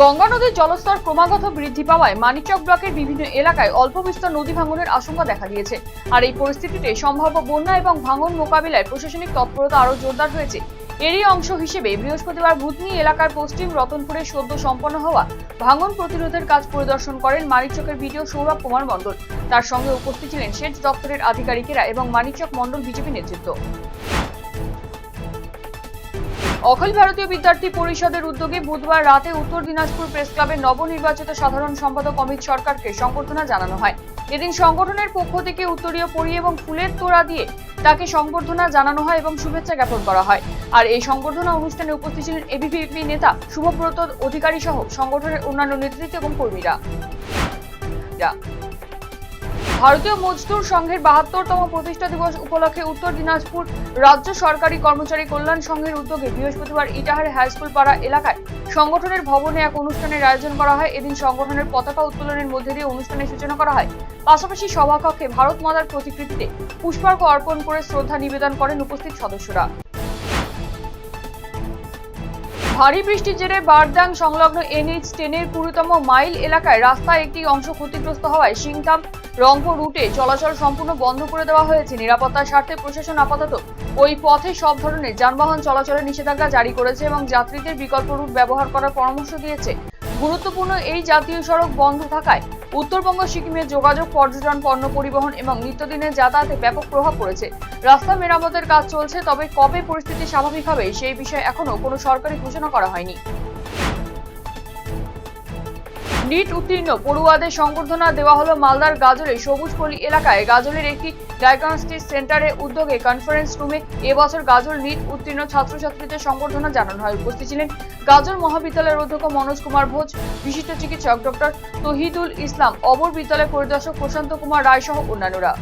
গঙ্গা নদীর জলস্তর ক্রমাগত বৃদ্ধি পাওয়ায় মানিকচক ব্লকের বিভিন্ন এলাকায় অল্প বিস্তর নদী ভাঙনের আশঙ্কা দেখা দিয়েছে। আর এই পরিস্থিতিতে সম্ভাব্য বন্যা এবং ভাঙন মোকাবিলায় প্রশাসনিক তৎপরতা আরও জোরদার হয়েছে। এরই অংশ হিসেবে বৃহস্পতিবার বুধনি এলাকার পশ্চিম রতনপুরে সদ্য সম্পন্ন হওয়া ভাঙন প্রতিরোধের কাজ পরিদর্শন করেন মানিকচকের বিডিও সৌরভ কুমার মণ্ডল। তার সঙ্গে উপস্থিত ছিলেন সেচ দপ্তরের আধিকারিকেরা এবং মানিকচক মণ্ডল বিজেপি নেতৃত্ব। অখিল ভারতীয় বিদ্যার্থী পরিষদের উদ্যোগে বুধবার রাতে উত্তর দিনাজপুর প্রেস ক্লাবের নবনির্বাচিত সাধারণ সম্পাদক অমিত সরকারকে সংবর্ধনা জানানো হয়। এদিন সংগঠনের পক্ষ থেকে উত্তরীয় পরি এবং ফুলের তোড়া দিয়ে তাকে সংবর্ধনা জানানো হয় এবং শুভেচ্ছা জ্ঞাপন করা হয়। আর এই সংবর্ধনা অনুষ্ঠানে উপস্থিত ছিলেন এবিভিপি নেতা শুভব্রত অধিকারী সহ সংগঠনের অন্যান্য নেতৃত্ব এবং কর্মীরা। ভারতীয় মজদুর সংঘের ৭২তম প্রতিষ্ঠা দিবস উপলক্ষে উত্তর দিনাজপুর রাজ্য সরকারি কর্মচারী কল্যাণ সংঘের উদ্যোগে বৃহস্পতিবার ইটাহার হাইস্কুল পাড়া এলাকায় সংগঠনের ভবনে এক অনুষ্ঠানের আয়োজন করা হয়। এদিন সংগঠনের পতাকা উত্তোলনের মধ্যে দিয়ে অনুষ্ঠানের সূচনা করা হয়। পাশাপাশি সভাকক্ষে ভারত মাতার প্রতিকৃতিতে পুষ্পার্ঘ্য অর্পণ করে শ্রদ্ধা নিবেদন করেন উপস্থিত সদস্যরা। ভারী বৃষ্টির জেরে বারদাং সংলগ্ন NH-10-এর ২০তম মাইল এলাকায় রাস্তার একটি অংশ ক্ষতিগ্রস্ত হওয়ায় সিংথাম রংপুর রুটে চলাচল সম্পূর্ণ বন্ধ করে দেওয়া হয়েছে। নিরাপত্তার স্বার্থে প্রশাসন আপাতত ওই পথে সব ধরনের যানবাহন চলাচলের নিষেধাজ্ঞা জারি করেছে এবং যাত্রীদের বিকল্প রুট ব্যবহার করার পরামর্শ দিয়েছে। গুরুত্বপূর্ণ এই জাতীয় সড়ক বন্ধ থাকায় উত্তরবঙ্গ সিকিমের যোগাযোগ, পর্যটন, পণ্য পরিবহন এবং নিত্যদিনের যাতায়াতে ব্যাপক প্রভাব পড়েছে। রাস্তা মেরামতের কাজ চলছে, তবে কবে পরিস্থিতি স্বাভাবিক হবে সেই বিষয়ে এখনো কোনো সরকারি ঘোষণা করা হয়নি। নিট উত্তীর্ণ পড়ুয়াদের সংবর্ধনা দেওয়া হলো মালদার গাজলের সবুজপল্লী এলাকায়। গাজলের একটি ডায়াগনস্টিক সেন্টারে উদ্যোগে কনফারেন্স রুমে এবছর গাজল নিট উত্তীর্ণ ছাত্রছাত্রীদের সংবর্ধনা জানানো হয়। উপস্থিত ছিলেন গাজল মহাবিদ্যালয়ের অধ্যক্ষ মনোজ কুমার ভোজ, বিশিষ্ট চিকিৎসক ডক্টর তহিদুল ইসলাম, অবর বিদ্যালয় পরিদর্শক প্রশান্ত কুমার রায় সহ অন্যান্যরা।